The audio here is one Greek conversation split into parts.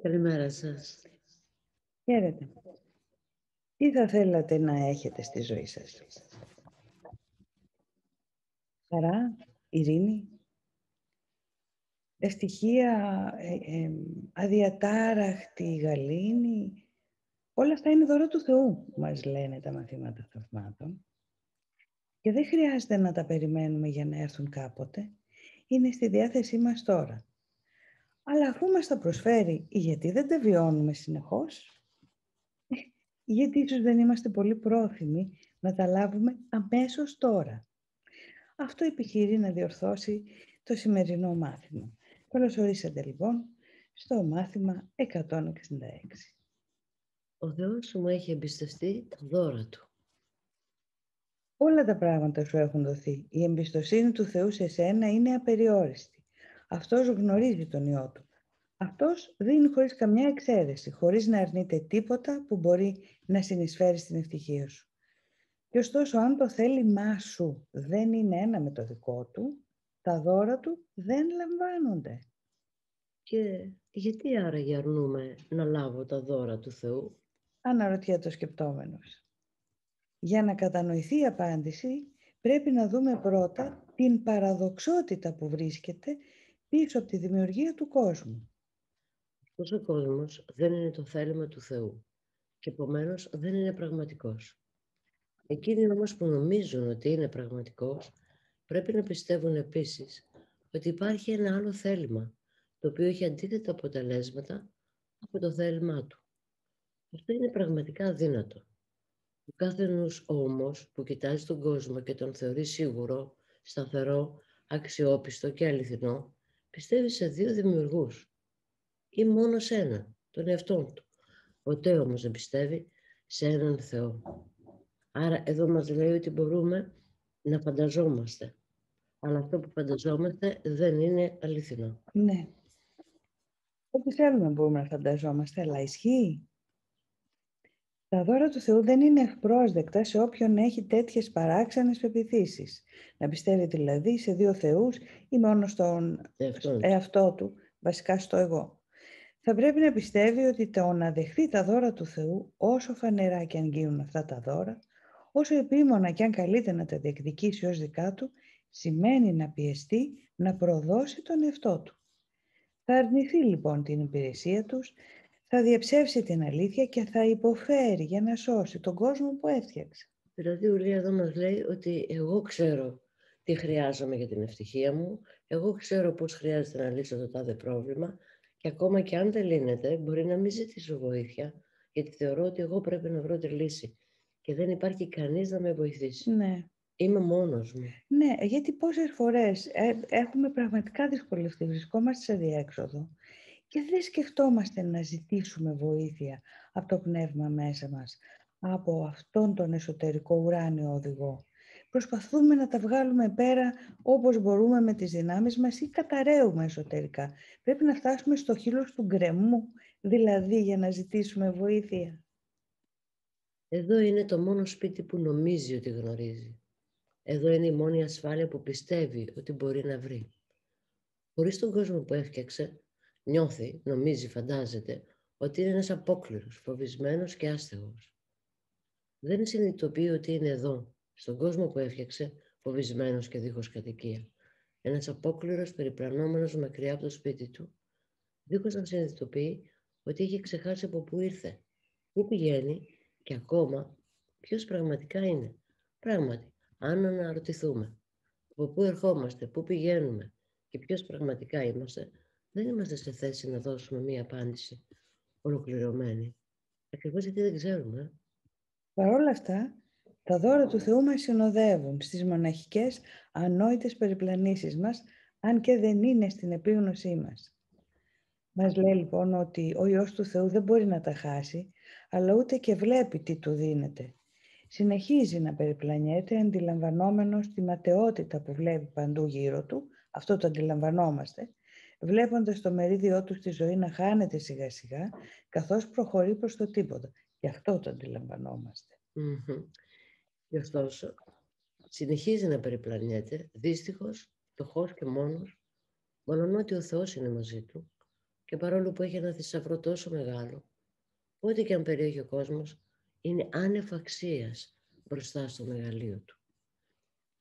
Καλημέρα σας. Χαίρετε. Τι θα θέλατε να έχετε στη ζωή σας? Χαρά, ειρήνη, ευτυχία, αδιατάραχτη γαλήνη. Όλα αυτά είναι δώρο του Θεού, μας λένε τα μαθήματα θαυμάτων. Και δεν χρειάζεται να τα περιμένουμε για να έρθουν κάποτε. Είναι στη διάθεσή μας τώρα. Αλλά αφού μας τα προσφέρει, γιατί δεν τα βιώνουμε συνεχώς? Γιατί ίσως δεν είμαστε πολύ πρόθυμοι να τα λάβουμε αμέσως τώρα. Αυτό επιχειρεί να διορθώσει το σημερινό μάθημα. Καλώς ορίσατε λοιπόν στο μάθημα 166. Ο Θεός μου έχει εμπιστευτεί τα δώρα Του. Όλα τα πράγματα σου έχουν δοθεί. Η εμπιστοσύνη του Θεού σε σένα είναι απεριόριστη. Αυτός γνωρίζει τον Υιό Του. Αυτός δίνει χωρίς καμιά εξαίρεση, χωρίς να αρνείται τίποτα που μπορεί να συνεισφέρει στην ευτυχία σου. Και ωστόσο, αν το θέλημά σου δεν είναι ένα με το δικό Του, τα δώρα Του δεν λαμβάνονται. Και γιατί άραγε αρνούμε να λάβω τα δώρα του Θεού? Αναρωτιέται ο σκεπτόμενος. Για να κατανοηθεί η απάντηση, πρέπει να δούμε πρώτα την παραδοξότητα που βρίσκεται πίσω από τη δημιουργία του κόσμου. Αυτός ο κόσμος δεν είναι το θέλημα του Θεού και επομένως δεν είναι πραγματικός. Εκείνοι όμως που νομίζουν ότι είναι πραγματικός, πρέπει να πιστεύουν επίσης ότι υπάρχει ένα άλλο θέλημα, το οποίο έχει αντίθετα αποτελέσματα από το θέλημά του. Αυτό είναι πραγματικά αδύνατο. Ο κάθενος όμως που κοιτάζει τον κόσμο και τον θεωρεί σίγουρο, σταθερό, αξιόπιστο και αληθινό, πιστεύει σε δύο δημιουργούς ή μόνο σε έναν, τον εαυτόν του. Ποτέ όμως δεν πιστεύει σε έναν Θεό. Άρα εδώ μας λέει ότι μπορούμε να φανταζόμαστε, αλλά αυτό που φανταζόμαστε δεν είναι αληθινό. Ναι. Ό,τι θέλουμε μπορούμε να φανταζόμαστε, αλλά ισχύει? Τα δώρα του Θεού δεν είναι ευπρόσδεκτα σε όποιον έχει τέτοιες παράξενες πεποιθήσεις. Να πιστεύει δηλαδή σε δύο θεούς ή μόνο στον εαυτό του, βασικά στο εγώ. Θα πρέπει να πιστεύει ότι το να δεχθεί τα δώρα του Θεού, όσο φανερά και αν γίνουν αυτά τα δώρα, όσο επίμονα και αν καλείται να τα διεκδικήσει ως δικά του, σημαίνει να πιεστεί να προδώσει τον εαυτό του. Θα αρνηθεί λοιπόν την υπηρεσία τους, θα διαψεύσει την αλήθεια και θα υποφέρει για να σώσει τον κόσμο που έφτιαξε. Δηλαδή ο Λία εδώ μας λέει ότι εγώ ξέρω τι χρειάζομαι για την ευτυχία μου, εγώ ξέρω πώς χρειάζεται να λύσω το τάδε πρόβλημα και ακόμα και αν δεν λύνεται μπορεί να μην ζητήσω βοήθεια, γιατί θεωρώ ότι εγώ πρέπει να βρω τη λύση και δεν υπάρχει κανείς να με βοηθήσει. Ναι. Είμαι μόνος μου. Ναι, γιατί πόσες φορές έχουμε πραγματικά δυσκολευτεί, βρισκόμαστε σε διέξοδο και δεν σκεφτόμαστε να ζητήσουμε βοήθεια από το πνεύμα μέσα μας, από αυτόν τον εσωτερικό ουράνιο οδηγό. Προσπαθούμε να τα βγάλουμε πέρα όπως μπορούμε με τις δυνάμεις μας ή καταραίουμε εσωτερικά. Πρέπει να φτάσουμε στο χείλος του γκρεμού, δηλαδή για να ζητήσουμε βοήθεια. Εδώ είναι το μόνο σπίτι που νομίζει ότι γνωρίζει. Εδώ είναι η μόνη ασφάλεια που πιστεύει ότι μπορεί να βρει. Χωρίς τον κόσμο που έφτιαξε, νιώθει, νομίζει, φαντάζεται ότι είναι ένας απόκληρος, φοβισμένος και άστεγος. Δεν συνειδητοποιεί ότι είναι εδώ, στον κόσμο που έφτιαξε, φοβισμένος και δίχως κατοικία. Ένας απόκληρος περιπλανόμενος μακριά από το σπίτι του, δίχως να συνειδητοποιεί ότι είχε ξεχάσει από πού ήρθε, πού πηγαίνει και ακόμα ποιος πραγματικά είναι. Πράγματι, αν αναρωτηθούμε από πού ερχόμαστε, πού πηγαίνουμε και ποιος πραγματικά είμαστε, δεν είμαστε σε θέση να δώσουμε μία απάντηση ολοκληρωμένη. Ακριβώς γιατί δεν ξέρουμε. Παρ' όλα αυτά, τα δώρα του Θεού μας συνοδεύουν στις μοναχικές ανόητες περιπλανήσεις μας, αν και δεν είναι στην επίγνωσή μας. Μας λέει λοιπόν ότι ο Υιός του Θεού δεν μπορεί να τα χάσει, αλλά ούτε και βλέπει τι του δίνεται. Συνεχίζει να περιπλανιέται αντιλαμβανόμενος τη ματαιότητα που βλέπει παντού γύρω του, αυτό το αντιλαμβανόμαστε, βλέποντας το μερίδιό του στη ζωή να χάνεται σιγά σιγά, καθώς προχωρεί προς το τίποτα. Γι' αυτό το αντιλαμβανόμαστε. Και ωστόσο, συνεχίζει να περιπλανιέται, δύστιχος, φτωχός και μόνος, μόλον ότι ο Θεός είναι μαζί του Και παρόλο που έχει ένα θησαυρό τόσο μεγάλο, ό,τι και αν περιέχει ο κόσμος, είναι άνευ αξίας μπροστά στο μεγαλείο του.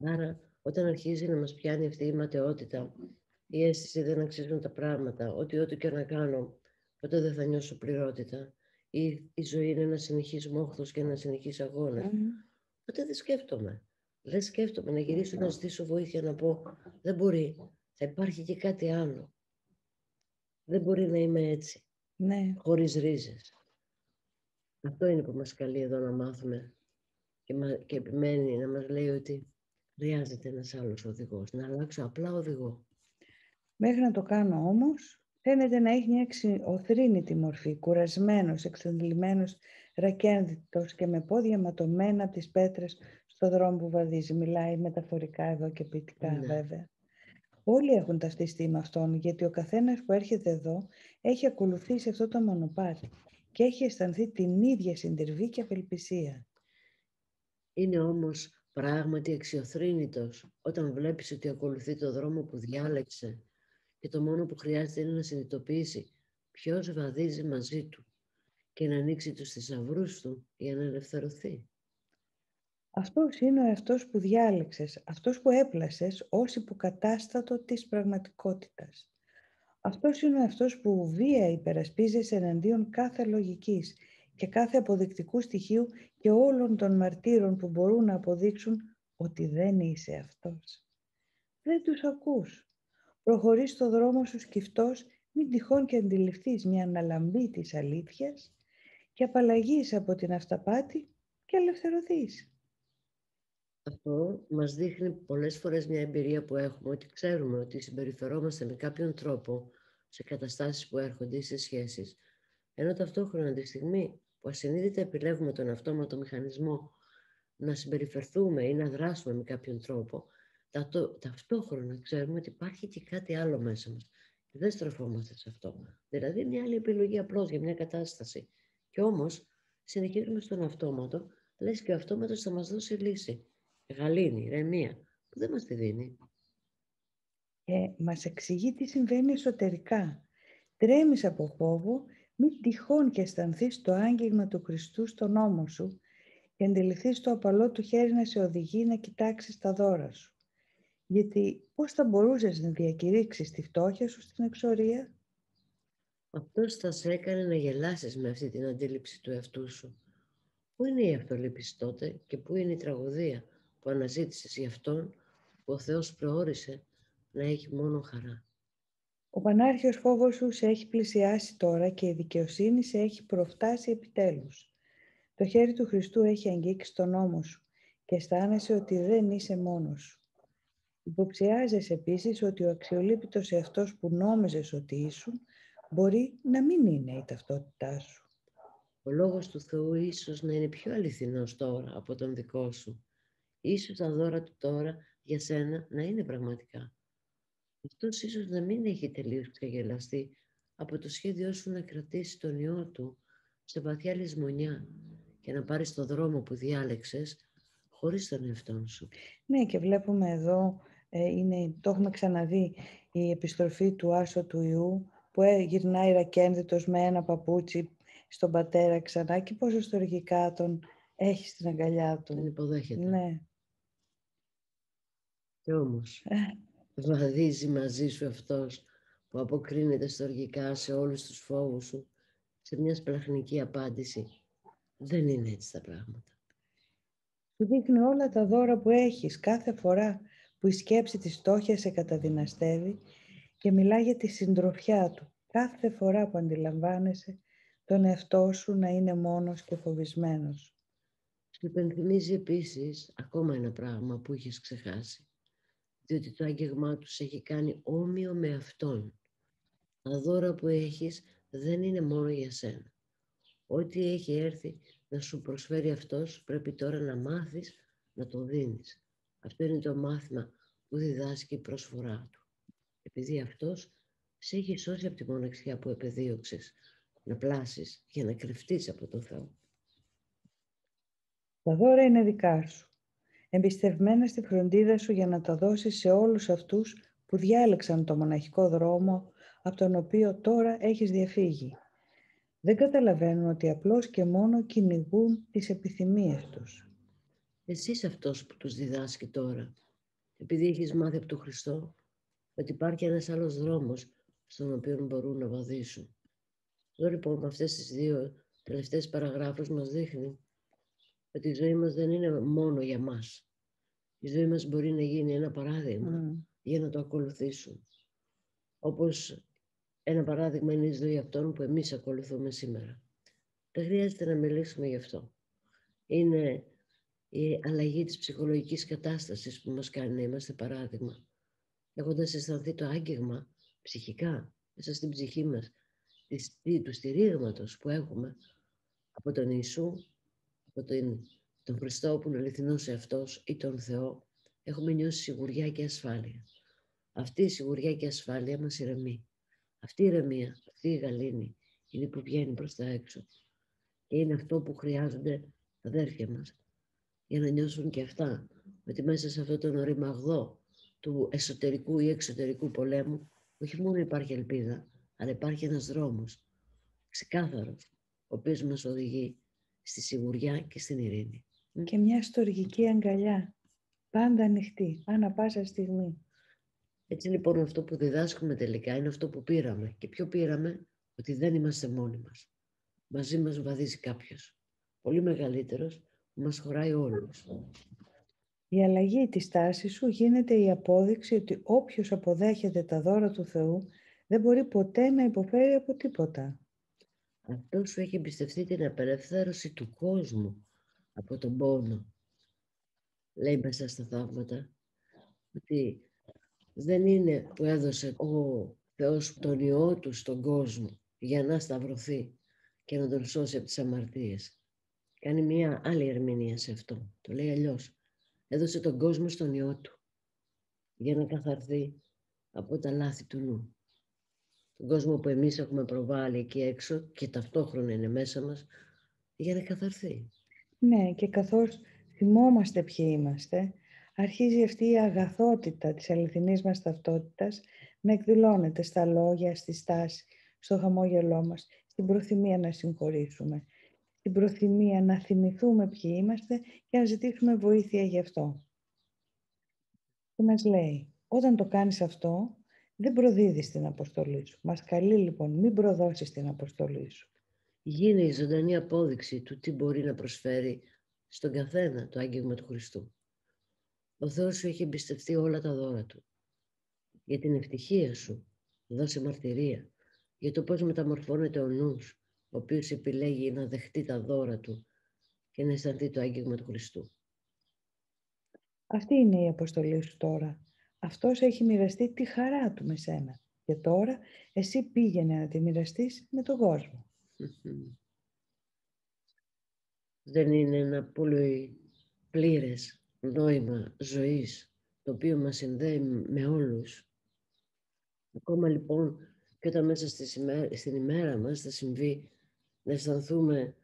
Άρα, όταν αρχίζει να μας πιάνει αυτή η ματαιότητα, η αίσθηση δεν αξίζουν τα πράγματα, ότι ό,τι και να κάνω, ποτέ δεν θα νιώσω πληρότητα, ή η ζωή είναι ένα συνεχής μόχθος και ένα συνεχής αγώνας, ποτέ δεν σκέφτομαι. Δεν σκέφτομαι να γυρίσω να ζητήσω βοήθεια, να πω, δεν μπορεί, θα υπάρχει και κάτι άλλο. Δεν μπορεί να είμαι έτσι, χωρίς ρίζες. Αυτό είναι που μας καλεί εδώ να μάθουμε και επιμένει να μας λέει ότι χρειάζεται ένας άλλος οδηγός, να αλλάξω απλά οδηγό. Μέχρι να το κάνω όμως, φαίνεται να έχει μια οθρήνητη μορφή, κουρασμένος, εξαντλημένος, ρακένδυτος και με πόδια ματωμένα από τις πέτρες στο δρόμο που βαδίζει. Μιλάει μεταφορικά εδώ και ποιητικά βέβαια. Όλοι έχουν ταυτιστεί με αυτόν, γιατί ο καθένας που έρχεται εδώ έχει ακολουθήσει αυτό το μονοπάτι και έχει αισθανθεί την ίδια συντριβή και απελπισία. Είναι όμως πράγματι αξιοθρήνητος όταν βλέπεις ότι ακολουθεί το δρόμο που διάλεξε και το μόνο που χρειάζεται είναι να συνειδητοποιήσει ποιος βαδίζει μαζί του και να ανοίξει τους θησαυρούς του για να ελευθερωθεί. Αυτός είναι ο εαυτός που διάλεξες, αυτός που έπλασες ως υποκατάστατο της πραγματικότητας. Αυτός είναι ο εαυτός που βία υπερασπίζεσαι εναντίον κάθε λογικής και κάθε αποδεικτικού στοιχείου και όλων των μαρτύρων που μπορούν να αποδείξουν ότι δεν είσαι αυτός. Δεν τους ακούς. Προχωρείς στο δρόμο σου σκυφτός, μην τυχόν και αντιληφθείς μια αναλαμπή της αλήθειας και απαλλαγείς από την αυταπάτη και ελευθερωθείς. Αυτό μας δείχνει πολλές φορές μια εμπειρία που έχουμε, ότι ξέρουμε ότι συμπεριφερόμαστε με κάποιον τρόπο σε καταστάσεις που έρχονται ή σε σχέσεις, ενώ ταυτόχρονα τη στιγμή που ασυνείδητα επιλέγουμε τον αυτόματο μηχανισμό να συμπεριφερθούμε ή να δράσουμε με κάποιον τρόπο, ταυτόχρονα ξέρουμε ότι υπάρχει και κάτι άλλο μέσα μας και δεν στρεφόμαστε σε αυτό. Δηλαδή μια άλλη επιλογή απλώς για μια κατάσταση. Και όμως συνεχίζουμε στον αυτόματο, λες και ο αυτόματος θα μας δώσει λύση. Γαλήνη, ηρεμία, που δεν μας τη δίνει. Μας εξηγεί τι συμβαίνει εσωτερικά. Τρέμεις από φόβο, μην τυχόν και αισθανθείς το άγγιγμα του Χριστού στον ώμο σου και αντιληφθείς το απαλό του χέρι να σε οδηγεί να κοιτάξεις τα δώρα σου. Γιατί πώς θα μπορούσες να διακηρύξεις τη φτώχεια σου στην εξορία? Αυτός θα σε έκανε να γελάσεις με αυτή την αντίληψη του εαυτού σου. Πού είναι η αυτολύπηση τότε και πού είναι η τραγωδία που αναζήτησες για αυτόν που ο Θεός προόρισε να έχει μόνο χαρά? Ο πανάρχιος φόβος σου σε έχει πλησιάσει τώρα και η δικαιοσύνη σε έχει προφτάσει επιτέλους. Το χέρι του Χριστού έχει αγγίξει τον ώμο σου και αισθάνεσαι ότι δεν είσαι μόνος σου. Υποψιάζεσαι επίσης ότι ο αξιολύπητος εαυτός που νόμιζες ότι ήσουν μπορεί να μην είναι η ταυτότητά σου. Ο λόγος του Θεού ίσως να είναι πιο αληθινός τώρα από τον δικό σου. Ίσως τα δώρα του τώρα για σένα να είναι πραγματικά. Αυτός ίσως να μην έχει τελείως ξεγελαστεί από το σχέδιό σου να κρατήσει τον Υιό του σε βαθιά λησμονιά και να πάρεις το δρόμο που διάλεξες χωρίς τον εαυτόν σου. Ναι, και βλέπουμε εδώ, το έχουμε ξαναδεί, η επιστροφή του Άσο του Ιού που γυρνάει ρακένδυτος με ένα παπούτσι στον πατέρα ξανά και πόσο στοργικά τον έχει στην αγκαλιά του. Τον υποδέχεται. Ναι. Και όμως βαδίζει μαζί σου αυτός που αποκρίνεται στοργικά σε όλους τους φόβους σου, σε μια σπλαχνική απάντηση. Δεν είναι έτσι τα πράγματα. Σου δείχνει όλα τα δώρα που έχεις κάθε φορά που η σκέψη της φτώχειας σε καταδυναστεύει και μιλά για τη συντροφιά του κάθε φορά που αντιλαμβάνεσαι τον εαυτό σου να είναι μόνος και φοβισμένος. Σου υπενθυμίζει επίσης ακόμα ένα πράγμα που είχες ξεχάσει, διότι το άγγιγμά του σε έχει κάνει όμοιο με αυτόν. Τα δώρα που έχεις δεν είναι μόνο για σένα. Ό,τι έχει έρθει να σου προσφέρει αυτός πρέπει τώρα να μάθεις να το δίνεις. Αυτό είναι το μάθημα που διδάσκει η προσφορά του. Επειδή αυτός σε έχει σώσει από τη μοναξιά που επεδίωξες να πλάσεις για να κρυφτείς από το Θεό. Τα δώρα είναι δικά σου, εμπιστευμένα στη φροντίδα σου για να τα δώσεις σε όλους αυτούς που διάλεξαν το μοναχικό δρόμο από τον οποίο τώρα έχεις διαφύγει. Δεν καταλαβαίνουν ότι απλώς και μόνο κυνηγούν τις επιθυμίες τους. Εσύ είσαι αυτός που τους διδάσκει τώρα, επειδή έχεις μάθει από τον Χριστό ότι υπάρχει ένας άλλος δρόμος στον οποίο μπορούν να βαδίσουν. Εδώ λοιπόν με αυτές τις 2 τελευταίες παραγράφους μας δείχνει ότι η ζωή μας δεν είναι μόνο για μας. Η ζωή μας μπορεί να γίνει ένα παράδειγμα για να το ακολουθήσουν. Όπως ένα παράδειγμα είναι η ζωή αυτών που εμείς ακολουθούμε σήμερα. Δεν χρειάζεται να μιλήσουμε γι' αυτό. Είναι η αλλαγή της ψυχολογικής κατάστασης που μας κάνει να είμαστε παράδειγμα. Έχοντας αισθανθεί το άγγιγμα ψυχικά, μέσα στην ψυχή μας, του στηρίγματος που έχουμε από τον Ιησού, από τον Χριστό που είναι αληθινός εαυτός ή τον Θεό, έχουμε νιώσει σιγουριά και ασφάλεια. Αυτή η σιγουριά και ασφάλεια μας ηρεμεί. Αυτή η ηρεμία, αυτή η γαλήνη είναι που βγαίνει προς τα έξω. Και είναι αυτό που χρειάζονται τα αδέρφια μας για να νιώσουν και αυτά ότι μέσα σε αυτό τον οριμαγδό του εσωτερικού ή εξωτερικού πολέμου όχι μόνο υπάρχει ελπίδα, αλλά υπάρχει ένας δρόμος ξεκάθαρος, ο οποίος μας οδηγεί στη σιγουριά και στην ειρήνη. Και μια στοργική αγκαλιά, πάντα ανοιχτή, ανά πάσα στιγμή. Έτσι λοιπόν αυτό που διδάσκουμε τελικά είναι αυτό που πήραμε. Και ποιο πήραμε? Ότι δεν είμαστε μόνοι μας. Μαζί μας βαδίζει κάποιος, πολύ μεγαλύτερος, που μας χωράει όλους. Η αλλαγή της τάσης σου γίνεται η απόδειξη ότι όποιος αποδέχεται τα δώρα του Θεού δεν μπορεί ποτέ να υποφέρει από τίποτα. Αυτό σου έχει εμπιστευτεί την απελευθέρωση του κόσμου από τον πόνο. Λέει μέσα στα θαύματα ότι δεν είναι που έδωσε ο Θεός τον Υιό του στον κόσμο για να σταυρωθεί και να τον σώσει από τις αμαρτίες. Κάνει μια άλλη ερμηνεία σε αυτό. Το λέει αλλιώς. Έδωσε τον κόσμο στον Υιό του για να καθαρθεί από τα λάθη του νου. Τον κόσμο που εμείς έχουμε προβάλει εκεί έξω και ταυτόχρονα είναι μέσα μας για να καθαρθεί. Ναι, και καθώς θυμόμαστε ποιοι είμαστε, αρχίζει αυτή η αγαθότητα της αληθινής μας ταυτότητας να εκδηλώνεται στα λόγια, στη στάση, στο χαμόγελό μας, στην προθυμία να συγχωρήσουμε, στην προθυμία να θυμηθούμε ποιοι είμαστε και να ζητήσουμε βοήθεια γι' αυτό. Και μας λέει, όταν το κάνεις αυτό, δεν προδίδεις την αποστολή σου. Μας καλεί λοιπόν, μην προδώσεις την αποστολή σου. Γίνει η ζωντανή απόδειξη του τι μπορεί να προσφέρει στον καθένα το άγγιγμα του Χριστού. Ο Θεός σου έχει εμπιστευτεί όλα τα δώρα του. Για την ευτυχία σου δώσε μαρτυρία για το πώς μεταμορφώνεται ο νους, ο οποίος επιλέγει να δεχτεί τα δώρα του και να αισθανθεί το άγγιγμα του Χριστού. Αυτή είναι η αποστολή σου τώρα. Αυτός έχει μοιραστεί τη χαρά του με σένα. Και τώρα εσύ πήγαινε να τη μοιραστείς με τον κόσμο. Δεν είναι ένα πολύ πλήρες νόημα ζωής, το οποίο μας συνδέει με όλους. Ακόμα λοιπόν και όταν μέσα στην ημέρα μας θα συμβεί να αισθανθούμε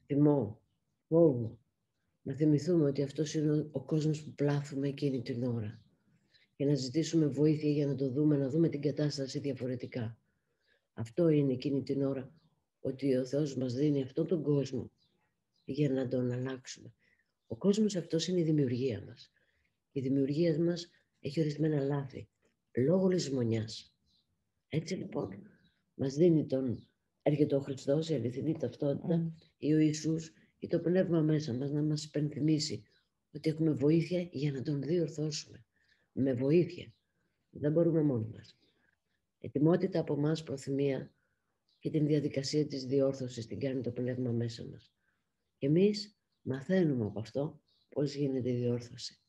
θυμό, φόβο, να θυμηθούμε ότι αυτός είναι ο κόσμος που πλάθουμε εκείνη την ώρα και να ζητήσουμε βοήθεια για να το δούμε, να δούμε την κατάσταση διαφορετικά. Αυτό είναι εκείνη την ώρα, ότι ο Θεός μας δίνει αυτόν τον κόσμο για να τον αλλάξουμε. Ο κόσμος αυτός είναι η δημιουργία μας. Η δημιουργία μας έχει ορισμένα λάθη, λόγω λησμονιάς. Έτσι λοιπόν, μας δίνει έρχεται ο Χριστός, η αληθινή ταυτότητα, ή ο Ιησούς, ή το πνεύμα μέσα μας να μας υπενθυμίσει ότι έχουμε βοήθεια για να τον διορθώσουμε. Με βοήθεια. Δεν μπορούμε μόνοι μας. Ετοιμότητα από εμάς, προθυμία και την διαδικασία της διόρθωσης την κάνει το πνεύμα μέσα μας. Και εμείς μαθαίνουμε από αυτό πώς γίνεται η διόρθωση.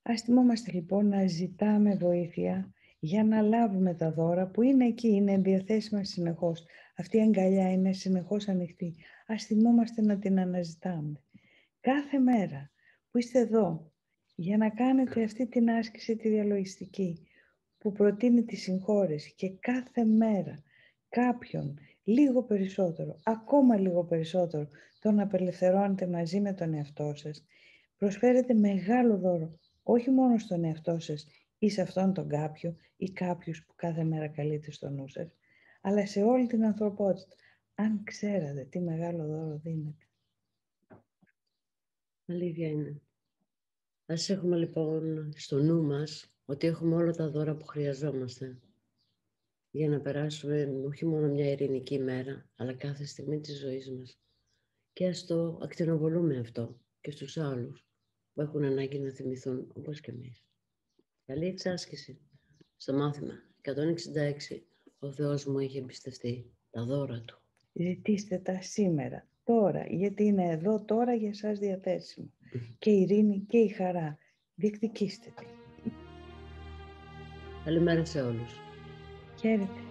Ας θυμόμαστε λοιπόν να ζητάμε βοήθεια για να λάβουμε τα δώρα που είναι εκεί, είναι διαθέσιμα συνεχώς. Αυτή η αγκαλιά είναι συνεχώς ανοιχτή. Ας θυμόμαστε να την αναζητάμε. Κάθε μέρα που είστε εδώ για να κάνετε αυτή την άσκηση τη διαλογιστική που προτείνει τη συγχώρεση και κάθε μέρα κάποιον λίγο περισσότερο, ακόμα λίγο περισσότερο, τον απελευθερώνετε μαζί με τον εαυτό σας, προσφέρετε μεγάλο δώρο, όχι μόνο στον εαυτό σας ή σε αυτόν τον κάποιο ή κάποιους που κάθε μέρα καλείτε στο νου σας, αλλά σε όλη την ανθρωπότητα. Αν ξέρατε τι μεγάλο δώρο δίνετε. Αλήθεια είναι. Ας έχουμε λοιπόν στο νου μας ότι έχουμε όλα τα δώρα που χρειαζόμαστε για να περάσουμε όχι μόνο μια ειρηνική μέρα, αλλά κάθε στιγμή της ζωής μας. Και ας το ακτινοβολούμε αυτό και στους άλλους που έχουν ανάγκη να θυμηθούν όπως και εμείς. Καλή εξάσκηση. Στο μάθημα 166 ο Θεός μου είχε εμπιστευτεί τα δώρα Του. Ζητήστε τα σήμερα, τώρα, γιατί είναι εδώ τώρα για σας διαθέσιμο. Και η ειρήνη και η χαρά. Διεκδικήστε τη. Καλημέρα σε όλους. Χαίρετε.